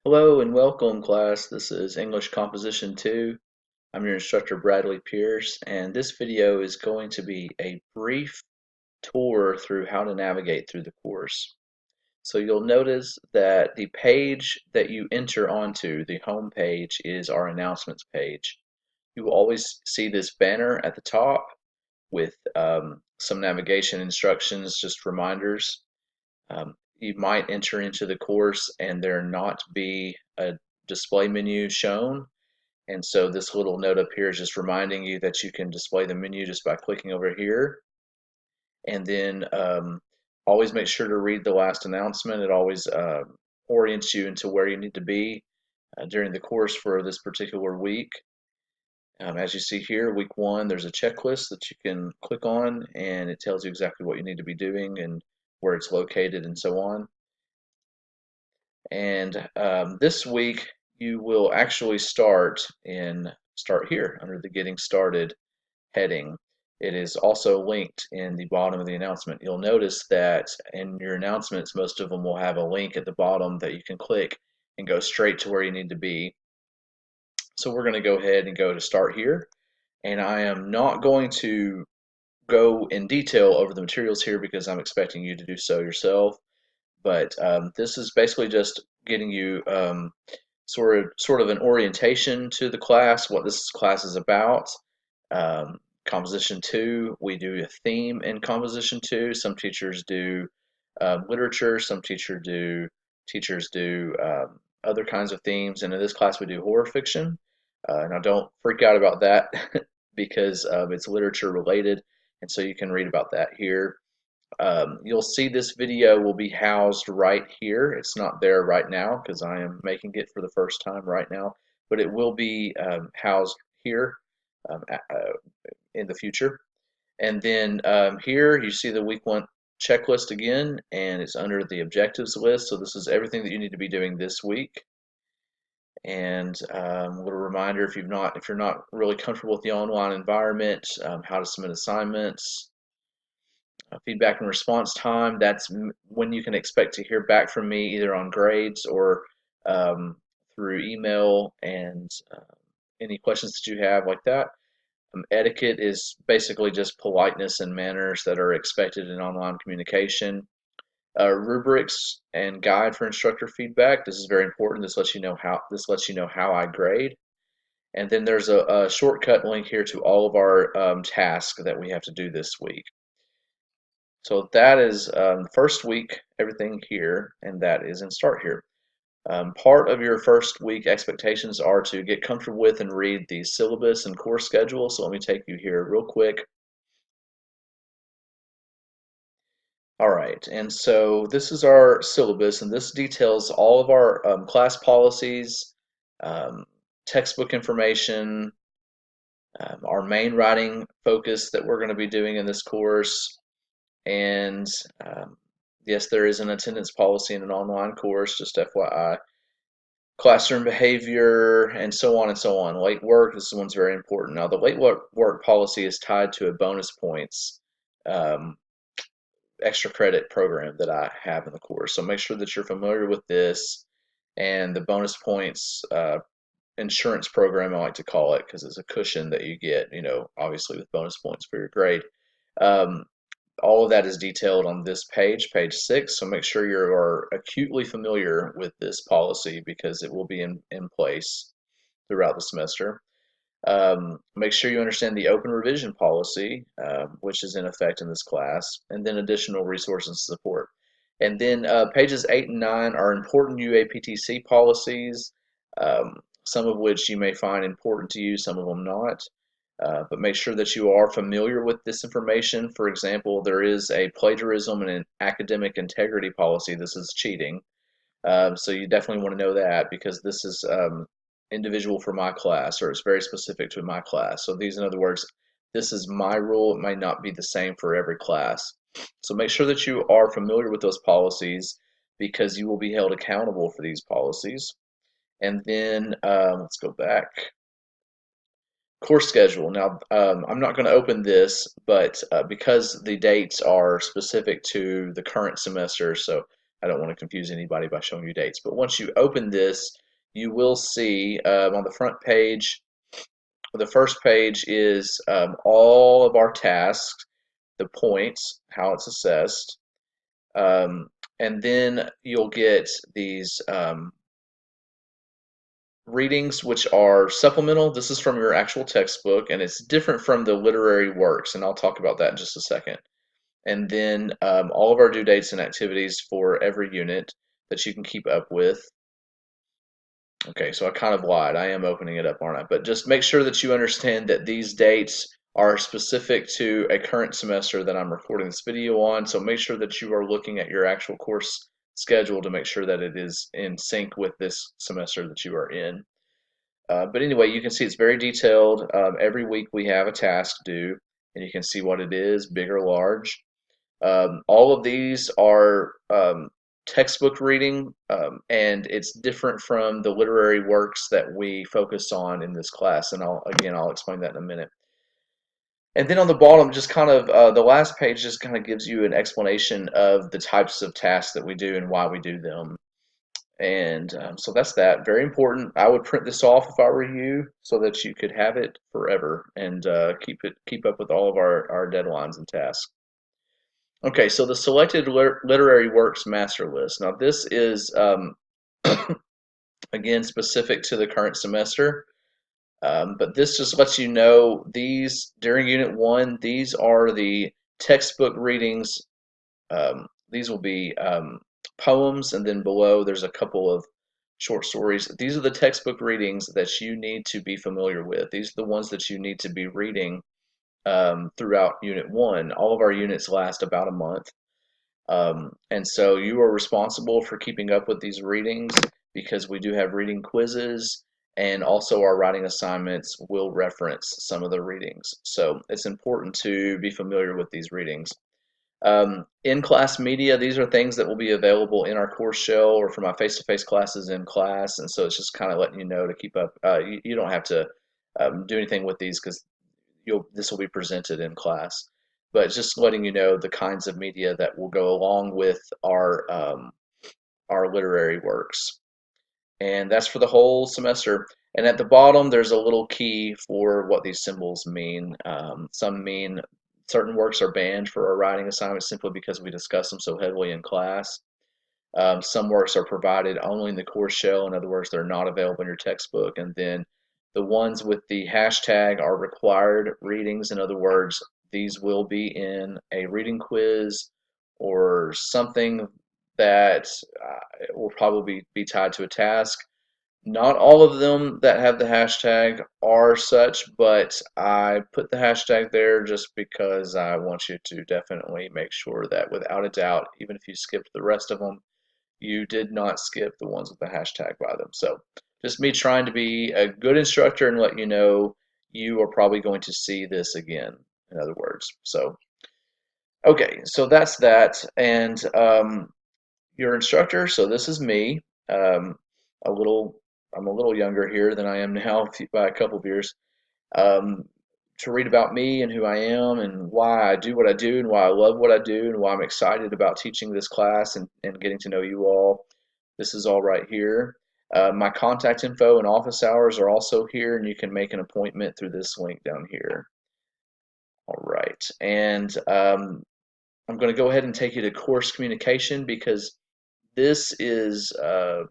Hello and welcome, class. This is English Composition 2. I'm your instructor, Bradley Pierce, and this video is going to be a brief tour through how to navigate through the course. So you'll notice that the page that you enter onto, the home page, is our announcements page. You will always see this banner at the top with some navigation instructions, just reminders. You might enter into the course and there not be a display menu shown. And so this little note up here is just reminding you that you can display the menu just by clicking over here. And then always make sure to read the last announcement. It always orients you into where you need to be during the course for this particular week. As you see here, week 1, there's a checklist that you can click on and it tells you exactly what you need to be doing and where it's located and so on. And this week you will actually start Here under the Getting Started heading. It is also linked in the bottom of the announcement. You'll notice that in your announcements, most of them will have a link at the bottom that you can click and go straight to where you need to be. So we're going to go ahead and go to Start Here. And I am not going to go in detail over the materials here because I'm expecting you to do so yourself. But this is basically just getting you sort of an orientation to the class, what this class is about. Composition 2, we do a theme in Composition 2. Some teachers do literature, some teachers do other kinds of themes, and in this class we do horror fiction. Now don't freak out about that because it's literature related, and so you can read about that here. You'll see this video will be housed right here. It's not there right now because I am making it for the first time right now, but it will be housed here in the future. And then here you see the week 1 checklist again, and it's under the objectives list. So this is everything that you need to be doing this week. And a little reminder, if you're not really comfortable with the online environment, how to submit assignments. Feedback and response time, that's when you can expect to hear back from me either on grades or through email and any questions that you have like that. Etiquette is basically just politeness and manners that are expected in online communication. Rubrics and guide for instructor feedback. This is very important. This lets you know how I grade. And then there's a shortcut link here to all of our tasks that we have to do this week. So that is first week, everything here, and that is in Start Here. Part of your first week expectations are to get comfortable with and read the syllabus and course schedule. So let me take you here real quick. All right, and so this is our syllabus, and this details all of our class policies, um, textbook information, our main writing focus that we're going to be doing in this course, and yes, there is an attendance policy in an online course, just FYI. Classroom behavior, and so on and so on. Late work, this one's very important. Now, the late work policy is tied to a bonus points um, extra credit program that I have in the course. So make sure that you're familiar with this and the bonus points insurance program, I like to call it, because it's a cushion that you get, obviously with bonus points for your grade. Um, all of that is detailed on this page, page 6, so make sure you are acutely familiar with this policy because it will be in place throughout the semester. Make sure you understand the open revision policy, which is in effect in this class, and then additional resources and support. And then pages 8 and 9 are important UAPTC policies, some of which you may find important to you, some of them not. But make sure that you are familiar with this information. For example, there is a plagiarism and an academic integrity policy. This is cheating. So you definitely want to know that because this is individual for my class, or it's very specific to my class. So these, in other words, this is my rule. It may not be the same for every class. So make sure that you are familiar with those policies because you will be held accountable for these policies. And then let's go back. Course schedule. Now, I'm not going to open this, but because the dates are specific to the current semester, so I don't want to confuse anybody by showing you dates. But once you open this, you will see on the front page, the first page is all of our tasks, the points, how it's assessed, um, and then you'll get these readings which are supplemental. This is from your actual textbook, and it's different from the literary works, and I'll talk about that in just a second. And then all of our due dates and activities for every unit that you can keep up with. Okay, so I kind of lied. I am opening it up, aren't I? But just make sure that you understand that these dates are specific to a current semester that I'm recording this video on. So make sure that you are looking at your actual course schedule to make sure that it is in sync with this semester that you are in. But anyway, you can see it's very detailed. Every week we have a task due, and you can see what it is, big or large. All of these are textbook reading, and it's different from the literary works that we focus on in this class. And I'll explain that in a minute. And then on the bottom, just kind of the last page just kind of gives you an explanation of the types of tasks that we do and why we do them. And so that's that. Very important. I would print this off if I were you, so that you could have it forever and keep up with all of our deadlines and tasks. Okay, so the selected literary works master list. Now this is again specific to the current semester, but this just lets you know these during Unit 1. These are the textbook readings. These will be poems, and then below there's a couple of short stories. These are the textbook readings that you need to be familiar with. These are the ones that you need to be reading throughout Unit 1. All of our units last about a month. And so you are responsible for keeping up with these readings because we do have reading quizzes, and also our writing assignments will reference some of the readings. So it's important to be familiar with these readings. In-class media, these are things that will be available in our course shell or for my face-to-face classes in class, and so it's just kind of letting you know to keep up. You don't have to do anything with these because this will be presented in class, but just letting you know the kinds of media that will go along with our literary works. And that's for the whole semester. And at the bottom, there's a little key for what these symbols mean. Some mean certain works are banned for our writing assignments simply because we discuss them so heavily in class. Some works are provided only in the course shell. In other words, they're not available in your textbook. And then the ones with the hashtag are required readings. In other words, these will be in a reading quiz or something that will probably be tied to a task. Not all of them that have the hashtag are such, but I put the hashtag there just because I want you to definitely make sure that without a doubt, even if you skipped the rest of them, you did not skip the ones with the hashtag by them. So just me trying to be a good instructor and let you know you are probably going to see this again, in other words. So, okay, so that's that. And your instructor, so this is me. Um, I'm a little younger here than I am now by a couple of years. Um, to read about me and who I am and why I do what I do and why I love what I do and why I'm excited about teaching this class and getting to know you all. This is all right here. My contact info and office hours are also here, and you can make an appointment through this link down here. All right, and I'm going to go ahead and take you to course communication because this is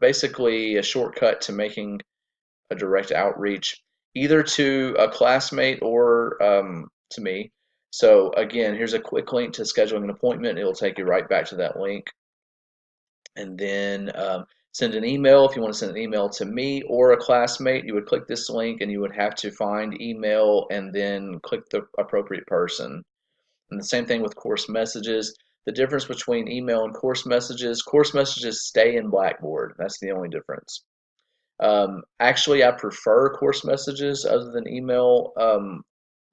basically a shortcut to making a direct outreach either to a classmate or to me. So again, here's a quick link to scheduling an appointment. It will take you right back to that link. And then send an email. If you want to send an email to me or a classmate, you would click this link and you would have to find email and then click the appropriate person. And the same thing with course messages. The difference between email and course messages stay in Blackboard. That's the only difference. Actually, I prefer course messages other than email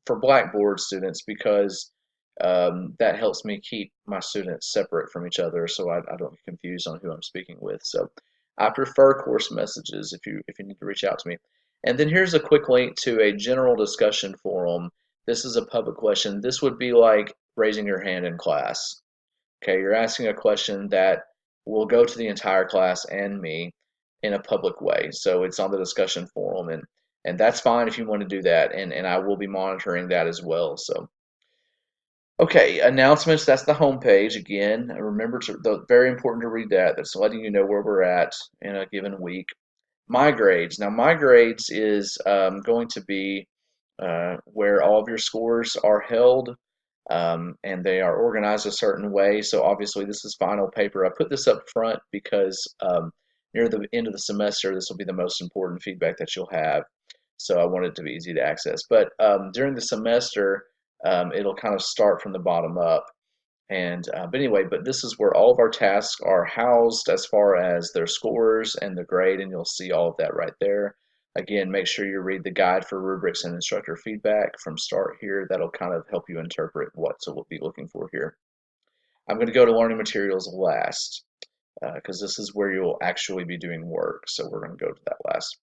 for Blackboard students because that helps me keep my students separate from each other so I don't get confused on who I'm speaking with. So I prefer course messages if you need to reach out to me. And then here's a quick link to a general discussion forum. This is a public question. This would be like raising your hand in class. Okay, you're asking a question that will go to the entire class and me in a public way. So it's on the discussion forum, and that's fine if you want to do that, and I will be monitoring that as well. So okay, announcements, that's the home page again. Remember very important to read that. That's letting you know where we're at in a given week. My grades. Now, my grades is going to be where all of your scores are held, and they are organized a certain way. So obviously, this is final paper. I put this up front because near the end of the semester, this will be the most important feedback that you'll have. So I want it to be easy to access. But during the semester, it'll kind of start from the bottom up. And but anyway, but this is where all of our tasks are housed as far as their scores and the grade, and you'll see all of that right there. Again, make sure you read the guide for rubrics and instructor feedback from Start Here. That'll kind of help you interpret what to be looking for here. I'm going to go to learning materials last because this is where you'll actually be doing work. So we're going to go to that last.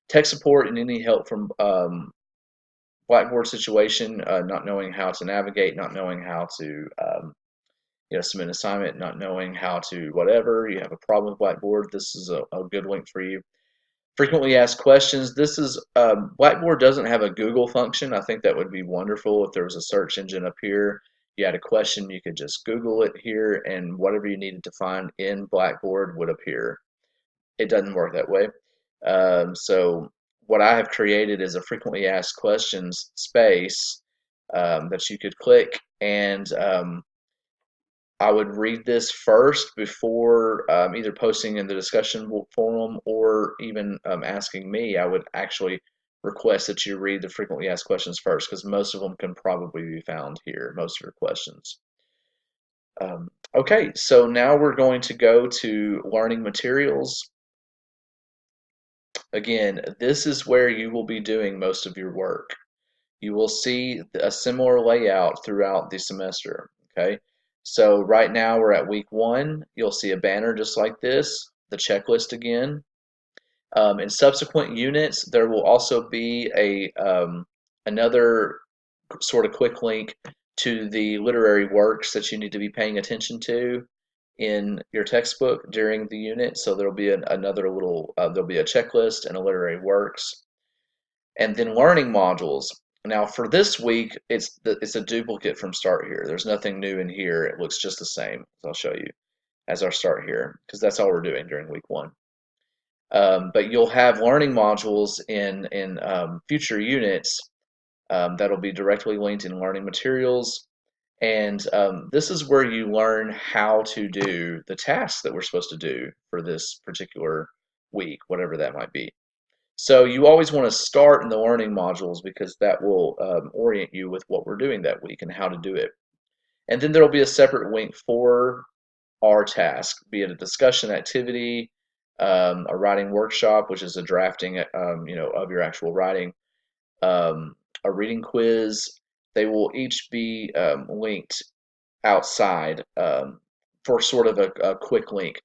Tech support and any help from Blackboard situation, not knowing how to navigate, not knowing how to submit an assignment, not knowing how to whatever, you have a problem with Blackboard, this is a good link for you. Frequently asked questions. This is Blackboard doesn't have a Google function. I think that would be wonderful if there was a search engine up here. You had a question, you could just Google it here, and whatever you needed to find in Blackboard would appear. It doesn't work that way. So what I have created is a frequently asked questions space that you could click, and I would read this first before either posting in the discussion forum or even asking me. I would actually request that you read the frequently asked questions first because most of them can probably be found here, most of your questions. Okay, so now we're going to go to learning materials. Again, this is where you will be doing most of your work. You will see a similar layout throughout the semester, okay? So right now we're at week 1. You'll see a banner just like this, the checklist again. In subsequent units, there will also be another sort of quick link to the literary works that you need to be paying attention to in your textbook during the unit. So there'll be another little, there'll be a checklist and a literary works. And then learning modules. Now for this week, it's a duplicate from Start Here. There's nothing new in here. It looks just the same, as I'll show you, as our Start Here, because that's all we're doing during week 1. But you'll have learning modules in future units that'll be directly linked in learning materials. And this is where you learn how to do the tasks that we're supposed to do for this particular week, whatever that might be. So you always want to start in the learning modules because that will orient you with what we're doing that week and how to do it. And then there will be a separate link for our task, be it a discussion activity, a writing workshop, which is a drafting, of your actual writing, a reading quiz. They will each be linked outside for sort of a quick link.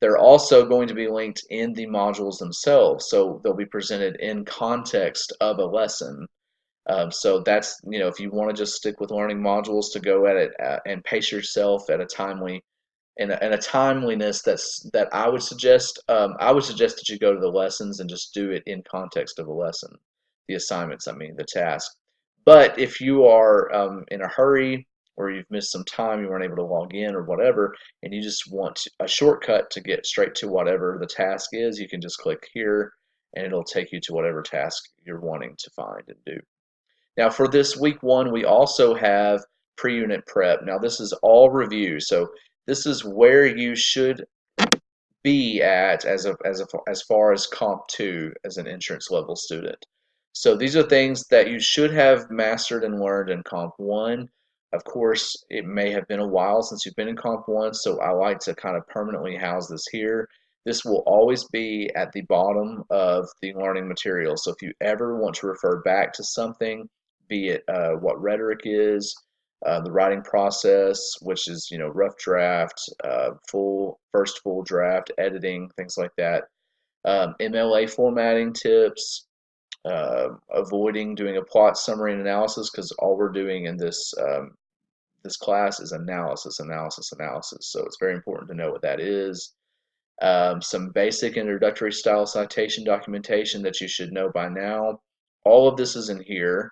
They're also going to be linked in the modules themselves, so they'll be presented in context of a lesson. So that's, if you want to just stick with learning modules to go at it and pace yourself at a timely and a timeliness that I would suggest. I would suggest that you go to the lessons and just do it in context of a lesson, the assignments. I mean, the task. But if you are in a hurry or you've missed some time, you weren't able to log in or whatever, and you just want a shortcut to get straight to whatever the task is, you can just click here and it'll take you to whatever task you're wanting to find and do. Now for this week 1, we also have pre-unit prep. Now this is all review, so this is where you should be at as far as Comp 2 as an entrance level student. So these are things that you should have mastered and learned in Comp 1. Of course, it may have been a while since you've been in Comp 1, so I like to kind of permanently house this here. This will always be at the bottom of the learning material. So if you ever want to refer back to something, be it what rhetoric is, the writing process, which is rough draft, first full draft, editing, things like that. MLA formatting tips, avoiding doing a plot summary and analysis because all we're doing in this class is analysis. So it's very important to know what that is. some basic introductory style citation documentation that you should know by now. All of this is in here.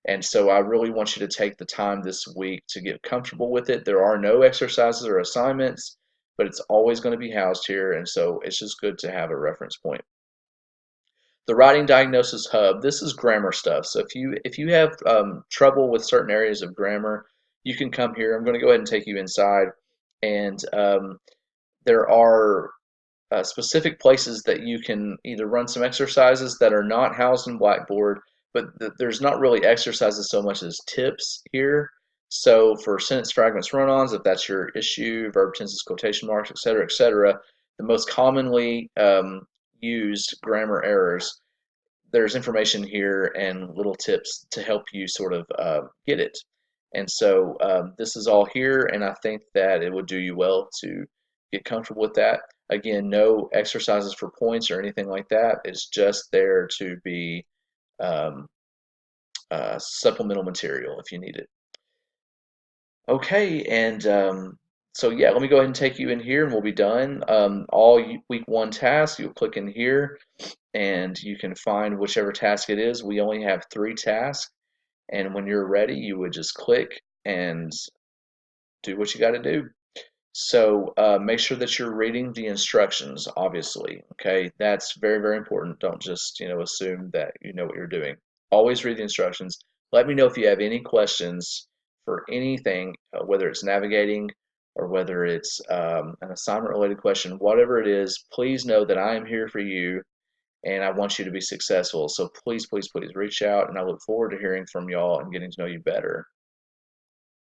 And so I really want you to take the time this week to get comfortable with it. There are no exercises or assignments, but it's always going to be housed here. And so it's just good to have a reference point. The Writing Diagnosis Hub, this is grammar stuff. So if you have trouble with certain areas of grammar, you can come here. I'm going to go ahead and take you inside. And there are specific places that you can either run some exercises that are not housed in Blackboard, but there's not really exercises so much as tips here. So for sentence fragments run-ons, if that's your issue, verb tenses, quotation marks, etc., the most commonly used grammar errors, there's information here and little tips to help you sort of get it. And so this is all here, and I think that it would do you well to get comfortable with that. Again, no exercises for points or anything like that. It's just there to be um, supplemental material if you need it. Okay, and so yeah, let me go ahead and take you in here and we'll be done. All week one tasks, you'll click in here and you can find whichever task it is. We only have 3 tasks, and when you're ready, you would just click and do what you got to do. So make sure that you're reading the instructions, obviously. Okay, that's very, very important. Don't just, assume that you know what you're doing. Always read the instructions. Let me know if you have any questions for anything, whether it's navigating or whether it's an assignment related question, whatever it is, please know that I am here for you and I want you to be successful. So please, please, please reach out, and I look forward to hearing from y'all and getting to know you better.